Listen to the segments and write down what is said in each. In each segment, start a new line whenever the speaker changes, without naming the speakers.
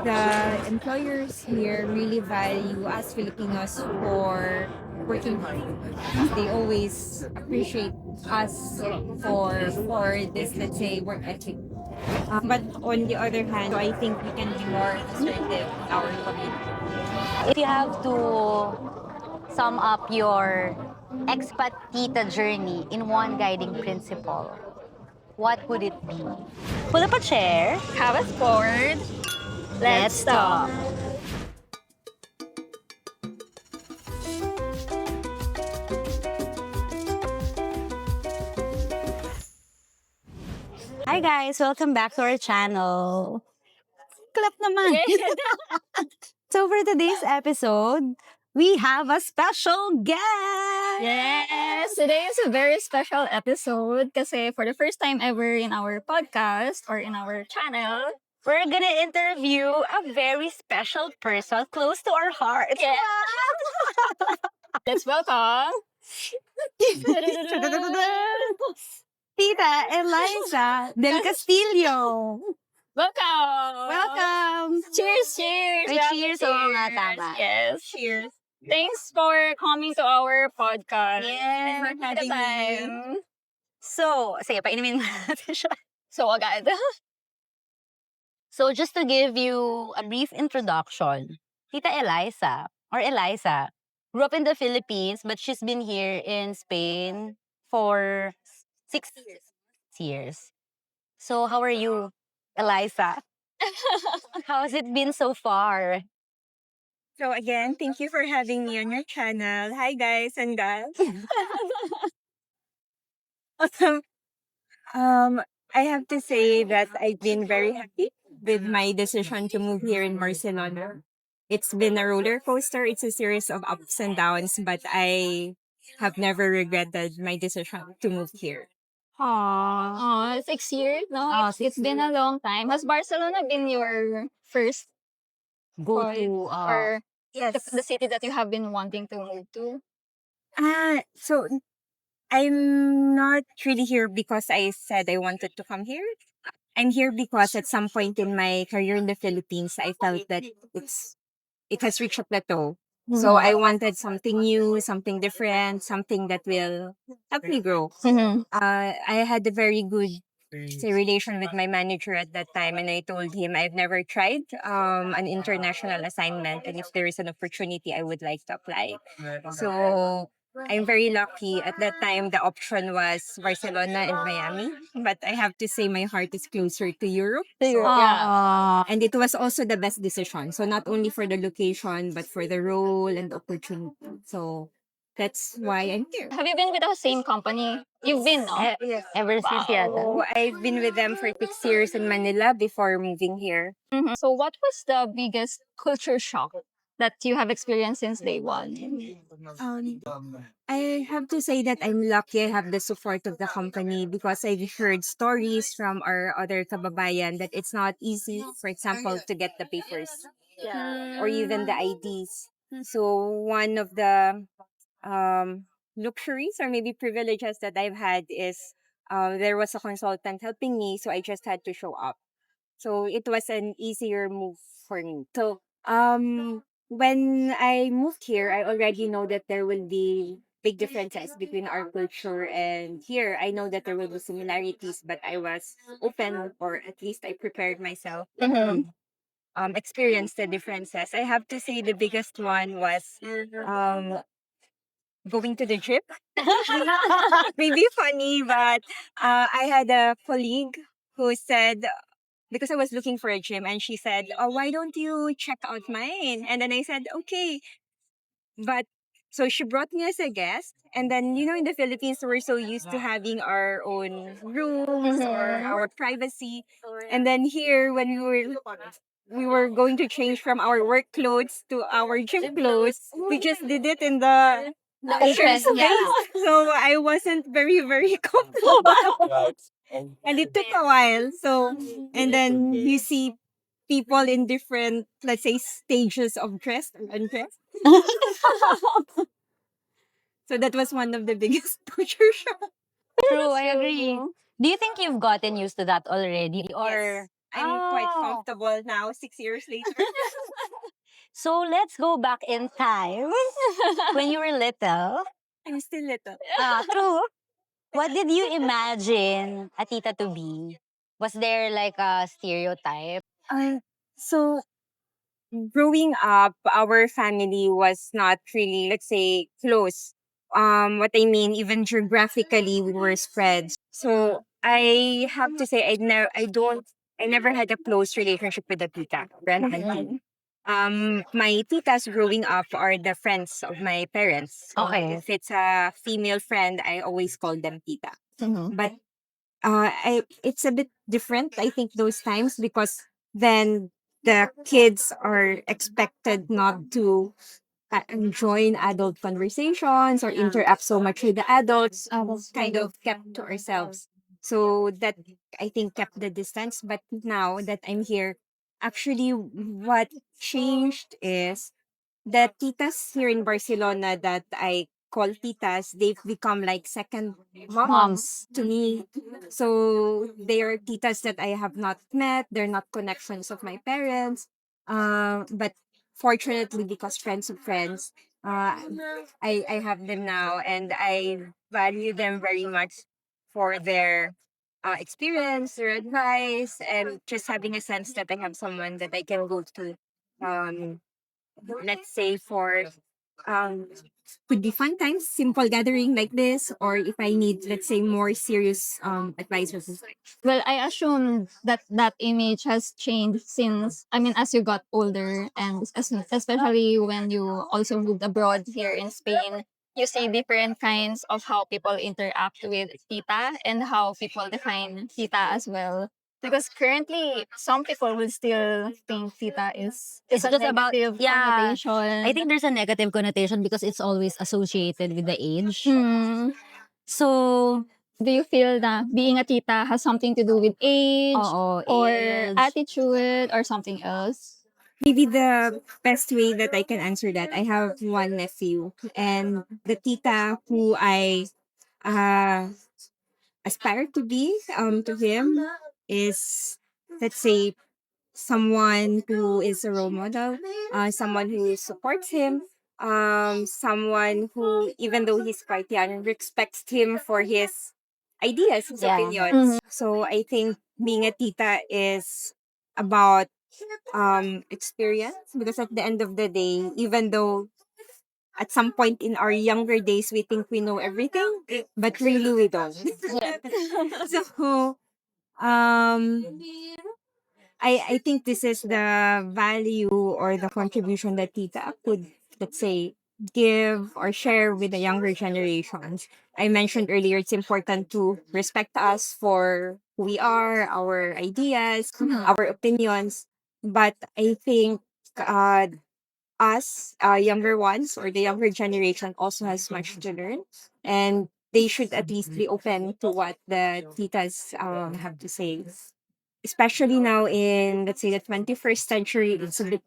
the employers here really value us Filipinos for working hard. They always appreciate us for this, let's say, work ethic. But on the other hand, so I think we can be more assertive in our community.
If you have to sum up your expat tita journey in one guiding principle, what would it be? Pull up a chair.
Have a sport.
Let's talk. Hi guys, welcome back to our channel. Clap naman. So for today's episode, we have a special guest.
Yes, today is a very special episode kasi for the first time ever in our podcast or in our channel.
We're gonna interview a very special person close to our hearts.
Yeah. Let's welcome
Tita Eliza Del Castillo.
Welcome!
Welcome!
Cheers, cheers!
May
Happy
cheers, oo nga, tama.
Yes, cheers. Thanks for coming to our podcast.
Yes,
Thanks for having time.
So, sige, painumin mo natin siya.
So agad.
So, just to give you a brief introduction, Tita Eliza, or Eliza, grew up in the Philippines, but she's been here in Spain for 6 years. So, how are you, Eliza? How has it been so far?
So again, thank you for having me on your channel. Hi guys and gals. um, I have to say that I've been very happy with my decision to move here in Barcelona. It's been a roller coaster. It's a series of ups and downs, but I have never regretted my decision to move here.
Aww.
6 years, no?
Oh,
It's been a long time. Has Barcelona been your first
Go
choice
to,
or
Yes.
the city that you have been wanting to move to?
So I'm not really here because I said I wanted to come here. I'm here because at some point in my career in the Philippines, I felt that it has reached a plateau. So I wanted something new, something different, something that will help me grow. I had a very good say, relation with my manager at that time, and I told him I've never tried an international assignment, and if there is an opportunity, I would like to apply. So I'm very lucky. At that time, the option was Barcelona and Miami, but I have to say my heart is closer to Europe.
Yeah.
And it was also the best decision. So not only for the location, but for the role and the opportunity. So that's why I'm here.
Have you been with the same company? You've been, no?
Ever since yata.
So I've been with them for 6 years in Manila before moving here.
So what was the biggest culture shock that you have experienced since day one?
I have to say that I'm lucky I have the support of the company because I've heard stories from our other kababayan that it's not easy, for example, to get the papers or even the IDs. So one of the luxuries or maybe privileges that I've had is there was a consultant helping me, so I just had to show up. So it was an easier move for me. So when I moved here, I already know that there will be big differences between our culture and here. I know that there will be similarities, but I was open, or at least I prepared myself to experience the differences. I have to say the biggest one was going to the gym. Maybe funny, but I had a colleague who said, because I was looking for a gym, and she said, "Oh, why don't you check out mine?" And then I said, "Okay." But so she brought me as a guest, and then in the Philippines we're so used to having our own rooms or our privacy, and then here when we were going to change from our work clothes to our gym clothes, we just did it in the shared space. So I wasn't very, very comfortable. And it took a while. So, and then you see people in different, let's say, stages of dress or undress. So that was one of the biggest culture shock.
True, I agree. Do you think you've gotten used to that already? Or
I'm quite
Oh.
comfortable now, 6 years later.
So let's go back in time when you were little.
I'm still little.
True. What did you imagine a tita to be? Was there like a stereotype?
So growing up, our family was not really, let's say, close. What I mean, even geographically, we were spread. So I have to say, I never had a close relationship with a tita, grand auntie. My titas growing up are the friends of my parents. So
Okay.
if it's a female friend, I always call them tita.
Mhm.
But it's a bit different, I think, those times because then the kids are expected not to join adult conversations or interact so much with the adults. Kind of kept to ourselves. So that I think kept the distance. But now that I'm here, actually, what changed is the titas here in Barcelona that I call titas, they've become like second moms to me. So they are titas that I have not met. They're not connections of my parents. But fortunately, because friends of friends, I have them now, and I value them very much for their experience, their advice, and just having a sense that I have someone that I can go to. Let's say for um could be fun times, simple gathering like this, or if I need, let's say, more serious advices.
Well, I assume that that image has changed since, I mean, as you got older, and especially when you also moved abroad here in Spain, you see different kinds of how people interact with tita and how people define tita as well. Because currently, some people will still think tita is
It's
a
just about,
negative
yeah.
connotation.
I think there's a negative connotation because it's always associated with the age.
Hmm.
So,
Do you feel that being a tita has something to do with age
oo,
or
age.
attitude or something else?
Maybe the best way that I can answer that, I have one nephew, and the tita who I uh aspire to be to him is, let's say, someone who is a role model, someone who supports him, someone who, even though he's quite young, respects him for his ideas, his
Yeah.
opinions. So I think being a tita is about experience, because at the end of the day, even though at some point in our younger days we think we know everything, but really we don't. So um I think this is the value or the contribution that Tita could, let's say, give or share with the younger generations. I mentioned earlier it's important to respect us for who we are, our ideas, our opinions. But I think us, younger ones or the younger generation, also has much to learn. And they should at least be open to what the titas have to say, especially now in, let's say, the 21st century. It's a bit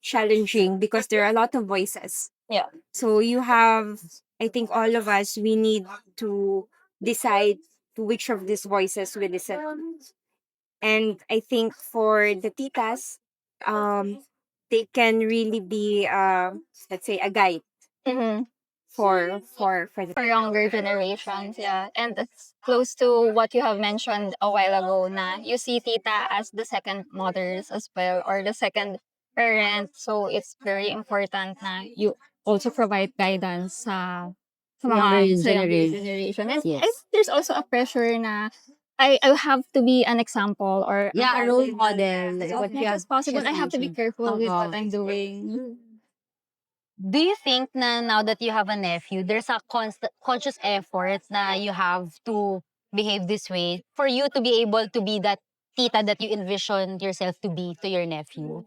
challenging because there are a lot of voices.
Yeah.
So you have, I think all of us, we need to decide to which of these voices we listen. And I think for the titas, they can really be, let's say, a guide
Mm-hmm.
for the
For younger generations, yeah. And that's close to what you have mentioned a while ago na you see tita as the second mothers as well or the second parent. So it's very important na you also provide guidance sa younger generation. And I
Yes.
think there's also a pressure na I have to be an example or
Yeah, a role model. Like
as
what you
much
have
as possible. I
just
have to be
mentioned.
careful with what
Oo.
I'm doing.
Do you think na now that you have a nephew, there's a conscious effort na you have to behave this way for you to be able to be that tita that you envisioned yourself to be to your nephew?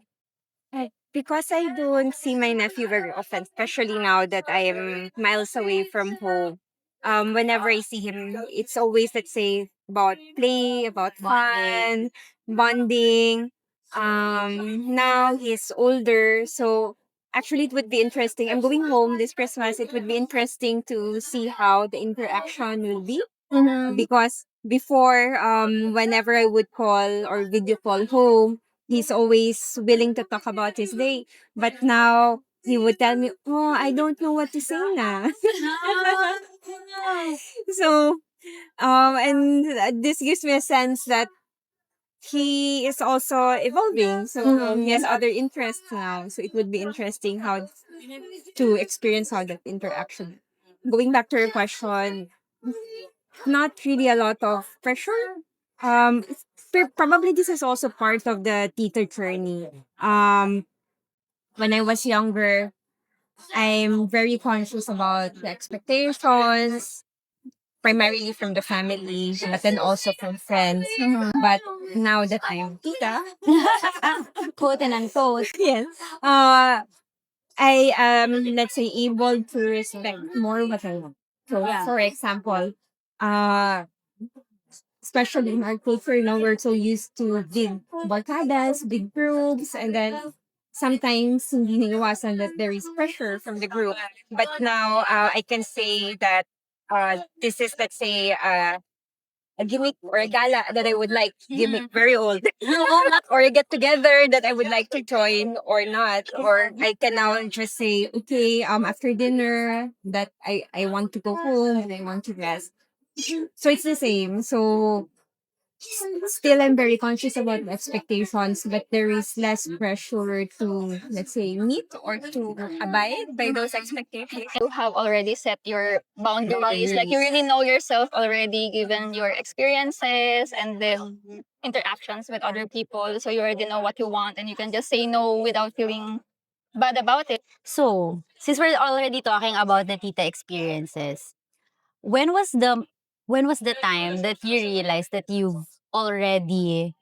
Because I don't see my nephew very often, especially now that I am miles away from home. Whenever I see him, it's always, let's say, about play, about fun, bonding. Now he's older, so actually it would be interesting. I'm going home this Christmas. It would be interesting to see how the interaction will be,
Mm-hmm.
because before, whenever I would call or video call home, he's always willing to talk about his day. But now he would tell me, "Oh, I don't know what to say na." So, and this gives me a sense that he is also evolving. So he has other interests now. So it would be interesting how to experience how that interaction. Going back to your question, not really a lot of pressure. Um, Probably this is also part of the theater journey. When I was younger, I'm very conscious about the expectations, primarily from the family, but then also from friends. But now that I'm tita,
Quote and unquote.
yes, uh, I am, let's say, able to respect more what I want. So, for example, uh, especially in our culture, we're so used to big barkadas, big groups, and then sometimes hindi naiwasan that there is pressure from the group. But now, I can say that this is, let's say, a gimmick or a gala that I would like. Gimmick, very old. Or a get together that I would like to join or not. Or I can now just say, okay, after dinner that I want to go home and I want to rest. So it's the same. So still I'm very conscious about the expectations, but there is less pressure to, let's say, meet or to abide by those expectations.
You have already set your boundaries. Like you really know yourself already, given your experiences and the interactions with other people. So you already know what you want, and you can just say no without feeling bad about it.
So, since we're already talking about the tita experiences, when was the when was the time that you realized that you've already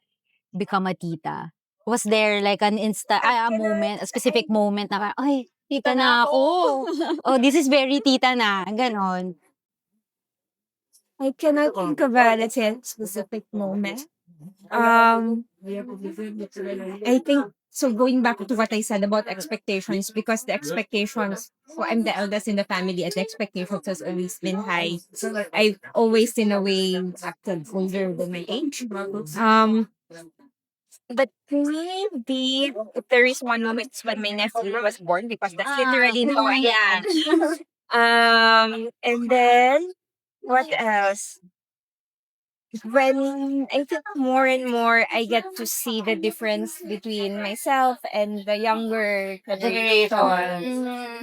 become a tita? Was there like a moment, a specific moment na, ay, tita na ako. Oh, this is very tita na. Ganon.
I cannot think of a, let's say, a specific moment. I think so. Going back to what I said about expectations, because the expectations, so I'm the eldest in the family, and the expectations has always been high. I've always, in a way, acted older than my age. But maybe if there is one moment, it's when my nephew was born, because that's literally how I am. And then what else? When I think more and more I get to see the difference between myself and the younger generation.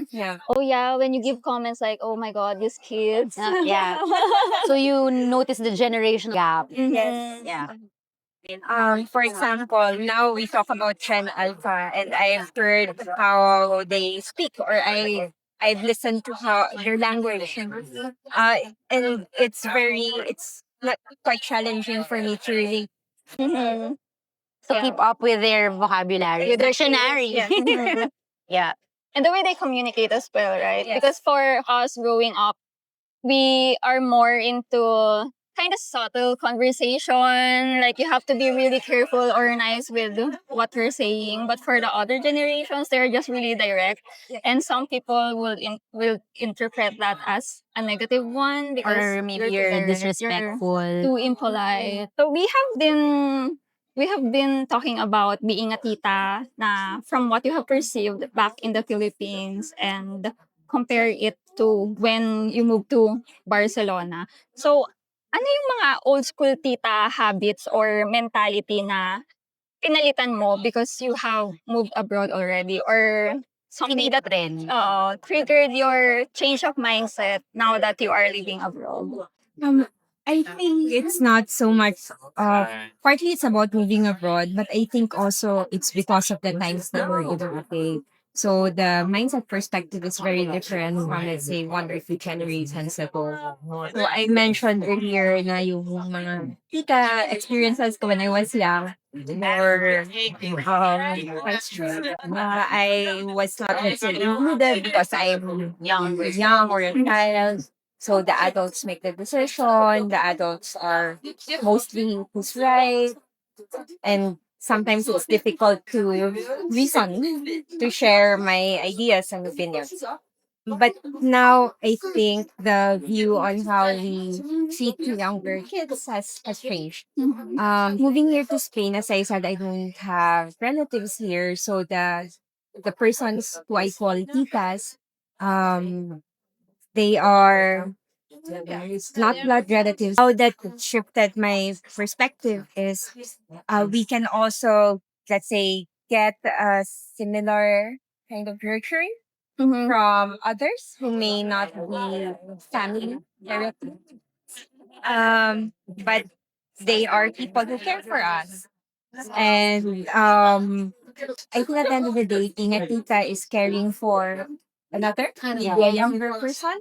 Yeah.
Oh yeah, when you give comments like, "Oh my God, these kids."
Yeah. So you notice the generational gap.
Yes.
Yeah.
For example, now we talk about Gen Alpha, and I've heard how they speak, or I've listened to how their language, and it's not quite challenging for me to really.
Mhm.
So keep up with their vocabulary.
With their
Dictionary.
Yes.
Mhm.
Yeah.
And the way they communicate as well, right?
Yes.
Because for us growing up, we are more into kind of subtle conversation. Like you have to be really careful or nice with what you're saying. But for the other generations, they're just really direct. And some people will interpret that as a negative one because
Or maybe you're
direct,
disrespectful.
you're too impolite. So we have been talking about being a tita na from what you have perceived back in the Philippines and compare it to when you moved to Barcelona. So, ano yung mga old school tita habits or mentality na pinalitan mo because you have moved abroad already or something that
Trend.
triggered your change of mindset now that you are living abroad?
Um, I think it's not so much. Partly it's about moving abroad, but I think also it's because of the times that we're in. Okay, so the mindset perspective is very different from, let's say, one or two generations ago. So I mentioned earlier na yung mga tita experiences ko when I was young, or I was not, let's say, included because I'm young or a child. So the adults make the decision. The adults are mostly who's right, and sometimes it's difficult to reason, to share my ideas and opinions. But now I think the view on how we treat younger kids has changed. Moving here to Spain, as I said, I don't have relatives here, so the persons who I call titas, um, they are not blood relatives. How that shifted my perspective is, we can also, let's say, get a similar kind of nurturing from others who may not be family directly. But they are people who care for us. And I think at the end of the day, being a tita is caring for another, maybe a younger person,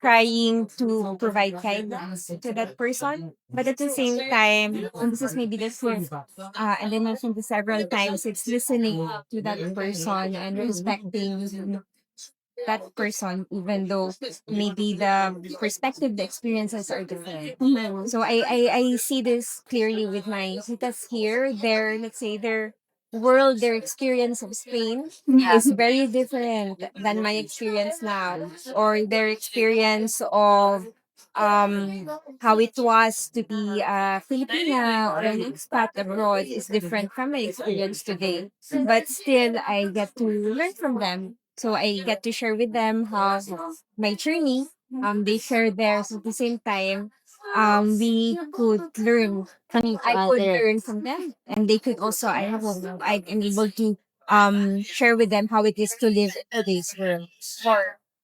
trying to provide guidance to that person. But at the same time, and this is maybe the truth, and I mentioned this several times, it's listening to that person and respecting that person, even though maybe the perspective, the experiences are different. So I see this clearly with my titas here. Their, let's say, their world, their experience of Spain is very different than my experience now, or their experience of how it was to be a Filipina or an expat abroad is different from my experience today. But still, I get to learn from them. So I get to share with them how my journey. They share theirs at the same time. We could learn. I could learn from them, and they could also. I am able to share with them how it is to live in today's world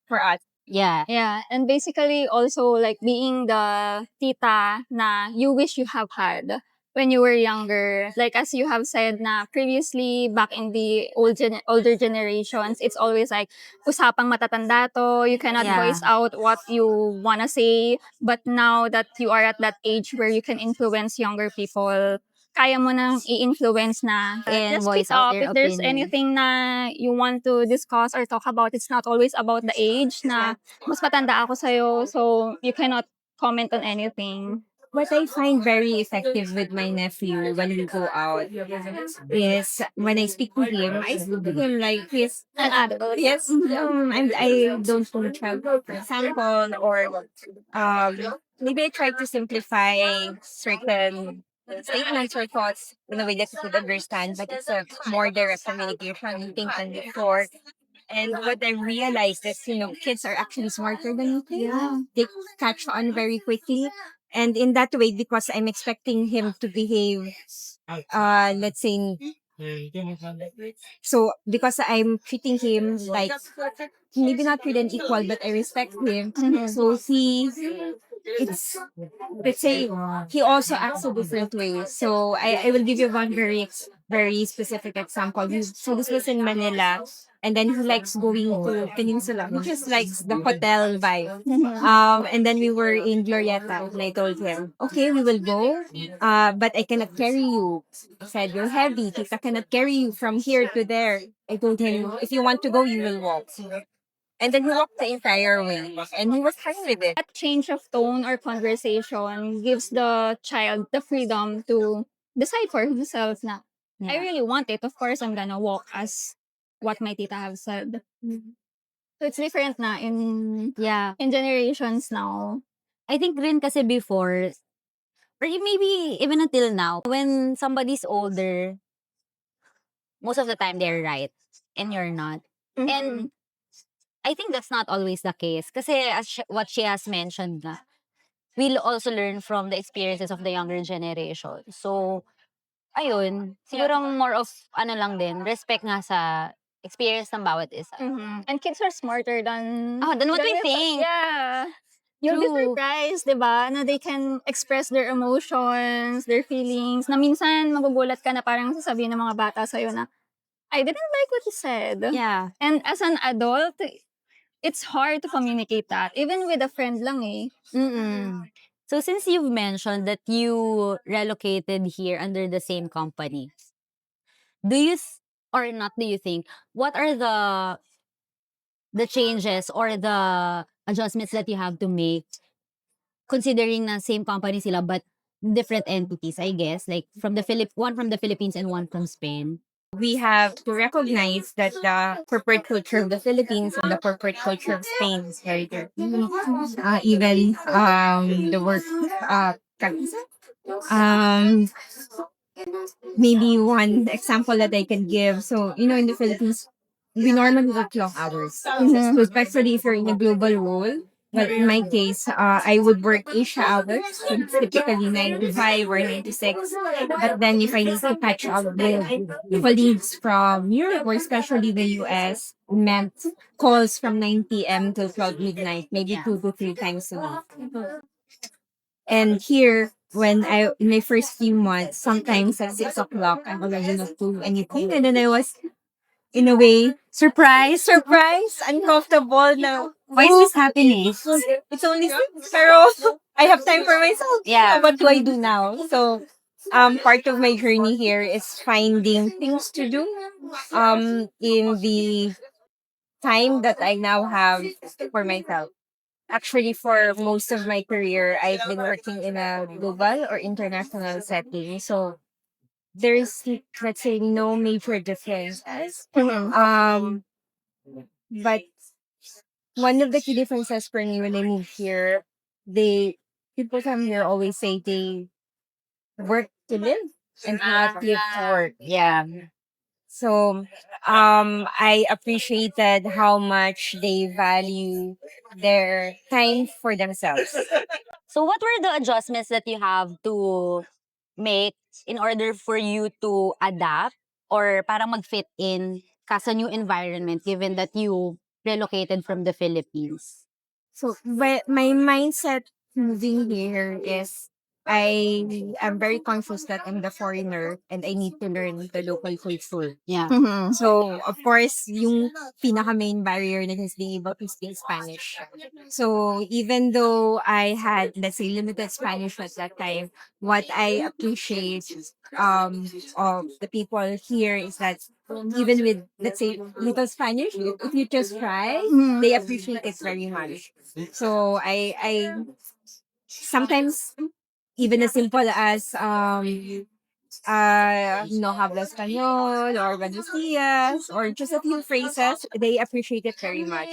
for us.
Yeah.
Yeah, and basically also like being the tita na you wish you have had when you were younger. Like as you have said na previously back in the older generations, it's always like usapang matatanda to, you cannot
Yeah.
voice out what you wanna say. But now that you are at that age where you can influence younger people, kaya mo nang i-influence na
And
just speak
voice out
up
their
if there's
opinion.
anything na you want to discuss or talk about. It's not always about the age na mas matanda ako sa'yo, so you cannot comment on anything.
What I find very effective with my nephew when we go out is when I speak to him, I speak to him like he's
An adult.
yes, I don't want to travel, for example, or maybe I try to simplify certain statements or thoughts in a way that you could understand, but it's a more direct communication, I think, than before. And what I realized is, kids are actually smarter than you think.
Yeah.
They catch on very quickly. And in that way, because I'm expecting him to behave, let's say, so because I'm treating him like maybe not with an equal, but I respect him. So it's let's say he also acts a different way. So I will give you one very specific example. So this was in Manila, and then he likes going to Peninsula. He just likes the hotel vibe. And then we were in Glorieta, and I told him, okay, we will go, but I cannot carry you. He said, you're heavy. Tita cannot carry you from here to there. I told him, if you want to go, you will walk. And then he walked the entire way, and he was fine with it.
That change of tone or conversation gives the child the freedom to decide for himself na, I
Yeah.
really want it. Of course, I'm gonna walk as what my tita have said. So it's different na
Yeah.
in generations now.
I think rin kasi before, or maybe even until now, when somebody's older, most of the time they're right and you're not. And I think that's not always the case. Kasi as what she has mentioned na, we'll also learn from the experiences of the younger generation. So, ayun, siguro more of, ano lang din, respect nga sa experience ng bawat isa.
And kids are smarter than
Than what we think.
Yeah. You'll be
True.
surprised, di ba? Na they can express their emotions, their feelings. Na minsan, magugulat ka na parang sasabihin ng mga bata sa'yo na, I didn't like what you said.
Yeah.
And as an adult, it's hard to communicate that. Even with a friend lang eh.
Mm-mm. So since you've mentioned that you relocated here under the same company, do you or not do you think what are the changes or the adjustments that you have to make considering na same company sila but different entities, I guess, like from the one from the Philippines and one from Spain?
we have to recognize that the corporate culture of the Philippines and the corporate culture of Spain is very different. Even the work practice. Um, Maybe one example that I can give. So, in the Philippines, we normally work long hours. So, especially if you're in a global role. Well, in my case, I would work Asia hours, so it's typically 9 to 5 or 9 to 6. But then if I need to catch up with colleagues from Europe or especially the US, meant calls from 9 p.m. till 12 midnight, maybe 2 to 3 times a week. And here, in my first few months, sometimes at 6 o'clock, I'm already not doing anything. And then I was, in a way, surprised, uncomfortable now.
Why is this happening?
It's only 6, pero I have time for myself.
Yeah.
What do I do now? So, part of my journey here is finding things to do, in the time that I now have for myself. Actually, for most of my career, I've been working in a global or international setting. So there's, let's say, no major differences. But one of the key differences for me when I moved here, they people come here always say they work to live and not live to work.
Yeah.
So I appreciated how much they value their time for themselves.
So what were the adjustments that you have to make in order for you to adapt or parang mag-fit in sa new environment given that you relocated from the Philippines?
So my mindset moving here is I am very conscious that I'm the foreigner and I need to learn the local culture.
Yeah.
So, of course, yung pinaka main barrier na is being able to speak Spanish. So, even though I had, let's say, limited Spanish at that time, what I appreciate of the people here is that even with, let's say, little Spanish, if you just try, they appreciate it very much. So, I sometimes, even as simple as no hablo español or buenos dias or just a few phrases, they appreciate it very much.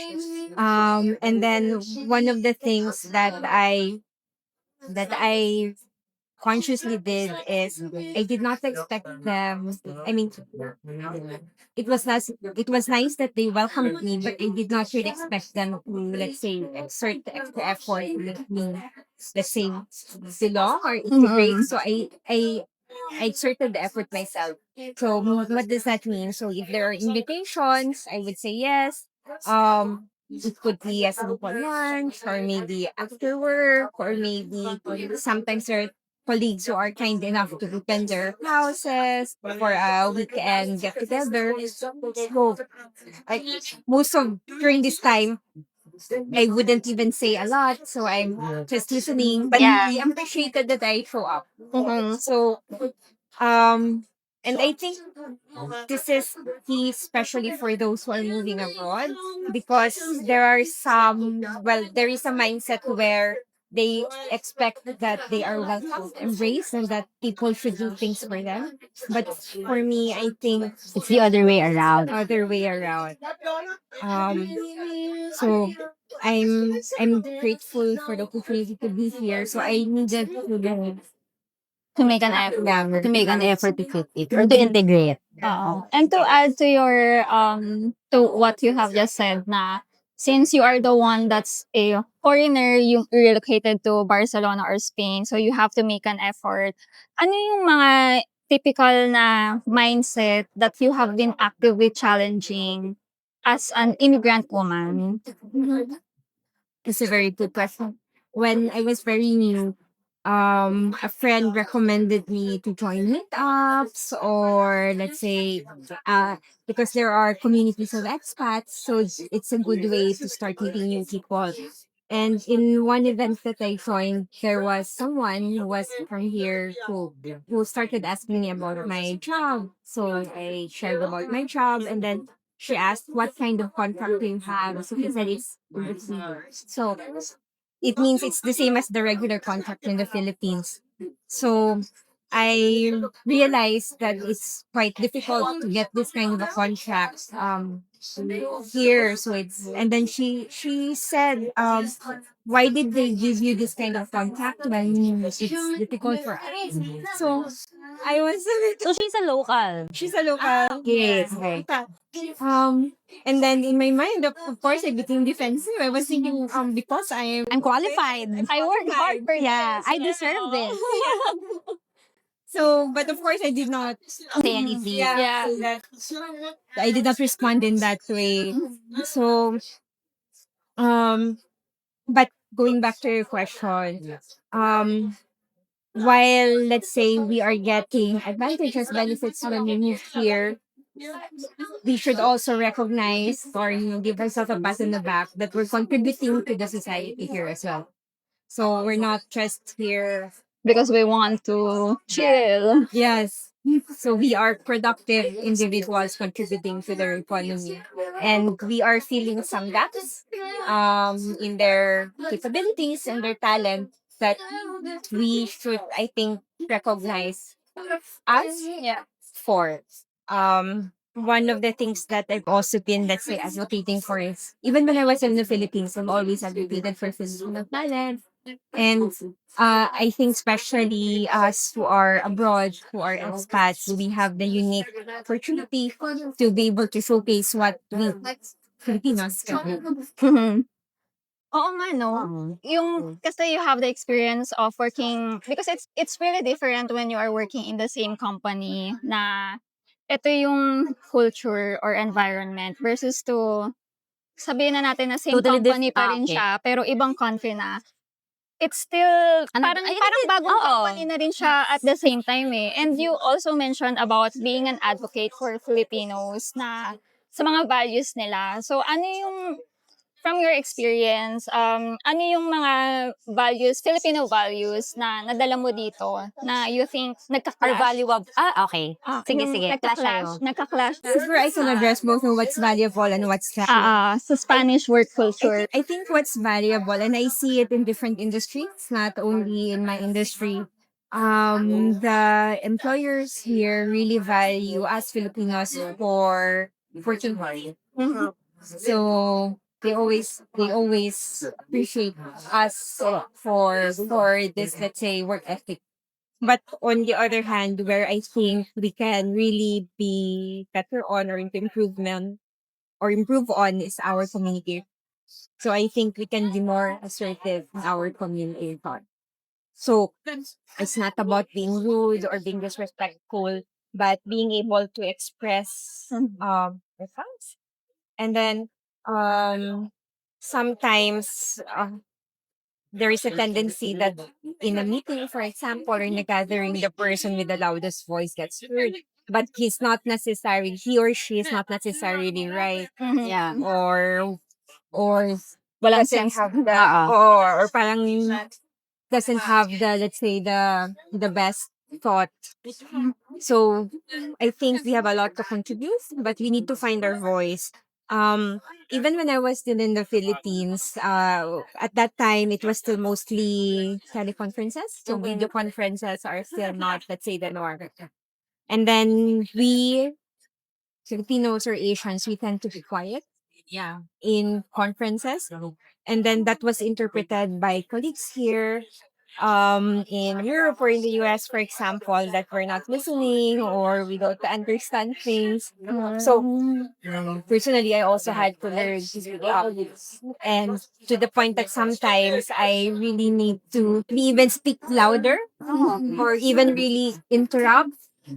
And then one of the things that I consciously did is I did not expect them. I mean, it was nice that they welcomed me, but I did not really expect them to, let's say, exert the extra effort to make me, let's say, belong or integrate. So I exerted the effort myself. So what does that mean? So if there are invitations, I would say yes. It could be a simple lunch or maybe after work or maybe sometimes there are colleagues who are kind enough to open their houses for a weekend get together. So like most of during this time I wouldn't even say a lot, so I'm just listening. But
Yeah.
I appreciated that I show up. So um and I think this is key, especially for those who are moving abroad, because there is a mindset where they expect that they are welcome, embraced, and that people should do things for them. But for me, I think
It's the other way around.
other way around. Um, so I'm grateful for the opportunity to be here. So I needed
To make an effort.
To make an effort to fit it or to integrate.
And to add to your to what you have just said na since you are the one that's a foreigner, you relocated to Barcelona or Spain, so you have to make an effort. Ano yung mga typical na mindset that you have been actively challenging as an immigrant woman?
That's a very good question. When I was very new, a friend recommended me to join meetups or let's say, because there are communities of expats, so it's a good way to start meeting new people. And in one event that I joined, there was someone who was from here who started asking me about my job. So I shared about my job, and then she asked what kind of contract do you have. So he said it's overseas. So it means it's the same as the regular contract in the Philippines. So I realized that it's quite difficult to get this kind of a contract here. So it's and then she said, why did they give you this kind of contract when it's difficult for us? So I was
So she's a local.
she's a local. Yes.
Okay.
Um, and then in my mind, of course, I became defensive. I was thinking, because
I'm qualified.
I worked hard for
Yeah,
this.
I deserve this.
so, but of course, I did not
Say anything.
Yeah.
so that I did not respond in that way. So, um, but going back to your question, um, while let's say we are getting advantages, benefits when we move here, we should also recognize or give ourselves a pat on the back that we're contributing to the society here as well. So we're not just here.
Because we want to chill.
Yes. So we are productive individuals contributing to their economy. And we are filling some gaps in their capabilities and their talent that we should, I think, recognize us for. One of the things that I've also been, let's say, advocating for is, even when I was in the Philippines, I've always advocated for Filipino talent. And I think especially us who are abroad, who are expats, we have the unique opportunity to be able to showcase what we Filipinos can do.
Mhm. Oo nga, no?
Mm.
Yung, kasi you have the experience of working, because it's really different when you are working in the same company na ito yung culture or environment versus to, sabihin na natin na same
Totally
company pa rin
okay.
siya, pero ibang country na. It's still,
Ano,
parang,
ay,
parang
hindi,
bagong
oo.
company na rin siya at the same time eh. And you also mentioned about being an advocate for Filipinos na sa mga values nila. So, ano yung, from your experience, ano yung mga values, Filipino values na nadala mo dito na you think
Our
nagka-clash?
valuable. Okay. Sige,
Yung
sige. Clash tayo.
nagka-clash
Siguro I can address both on what's valuable and what's
sa Spanish work culture.
I think what's valuable, and I see it in different industries, not only in my industry. The employers here really value us Filipinos for working hard. So they always appreciate us for this, let's say, work ethic. But on the other hand, where I think we can really be better on or improvement or improve on is our communication. So I think we can be more assertive in our communication. So it's not about being rude or being disrespectful, but being able to express our thoughts. And then sometimes there is a tendency that in a meeting, for example, or in a gathering, the person with the loudest voice gets heard. But he or she is not necessarily right,
Yeah.
or
Walang
doesn't
sense.
have the or parang doesn't have the, let's say, the best thought. So I think we have a lot to contribute, but we need to find our voice. Even when I was still in the Philippines, at that time it was still mostly teleconferences. So video conferences are still not, let's say, the norm. And then we Filipinos or Asians, we tend to be quiet in conferences. And then that was interpreted by colleagues here in Europe or in the US, for example, that we're not listening or we don't understand things. So personally, I also had to learn to speak up. And to the point that sometimes I really need to even speak louder or even really interrupt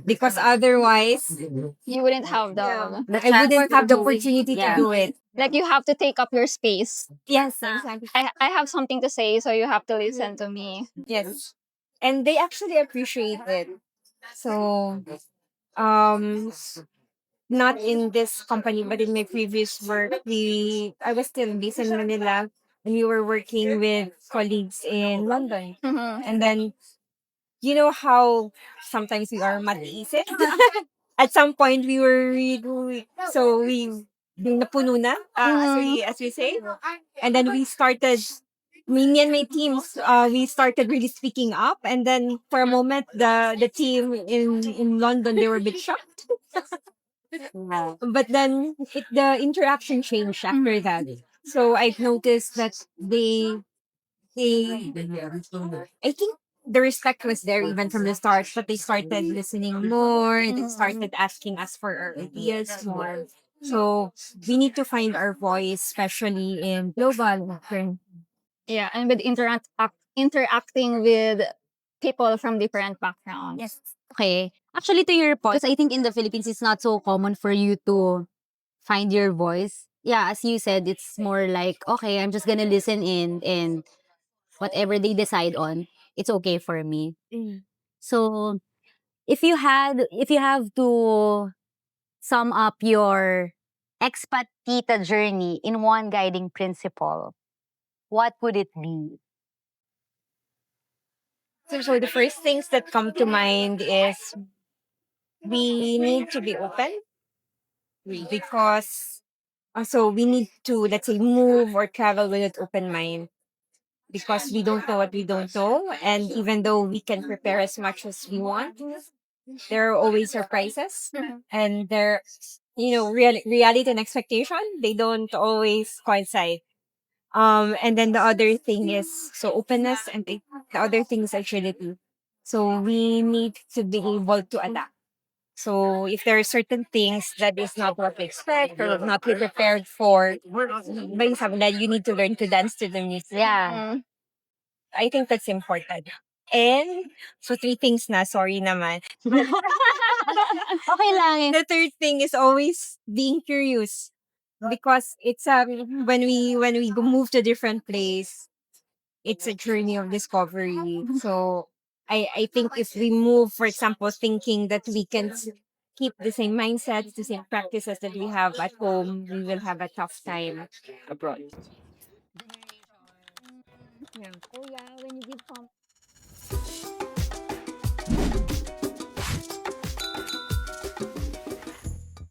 because otherwise
You wouldn't have
I wouldn't have the opportunity to do it.
like you have to take up your space.
Yes, exactly.
I have something to say, so you have to listen to me.
Yes. And they actually appreciate it. So, um, not in this company, but in my previous work, I was still based in Manila, and we were working with colleagues in London.
Mhm.
And then, you know how sometimes we are matiisip? At some point, we were really, so we napuno na, as we say. And then we started me and my teams, we started really speaking up, and then for a moment, the team in London, they were a bit shocked.
Yeah.
But then the interaction changed after that. So I've noticed that they I think the respect was there even from the start, but they started listening more. They started asking us for our ideas more. So we need to find our voice, especially in global.
Yeah, and with interacting with people from different backgrounds.
Yes. Okay. Actually, to your point, because I think in the Philippines, it's not so common for you to find your voice. Yeah, as you said, it's more like, okay, I'm just gonna listen in and whatever they decide on, it's okay for me.
Mm.
So if you have to sum up your expat tita journey in one guiding principle, what would it be?
So the first things that come to mind is we need to be open because so we need to, let's say, move or travel with an open mind because we don't know what we don't know, and even though we can prepare as much as we want, there are always surprises, and there, reality and expectation, they don't always coincide. And then the other thing is so openness, and the other thing is agility. So we need to be able to adapt. So if there are certain things that is not what we expect or not we prepared for, by example, that you need to learn to dance to the music.
Yeah.
I think that's important. And so three things na, sorry naman.
Okay lang.
The third thing is always being curious because it's when we move to different place, it's a journey of discovery. So I think if we move, for example, thinking that we can keep the same mindsets, the same practices that we have at home, we will have a tough time abroad.
Yeah. Oh yeah, when you give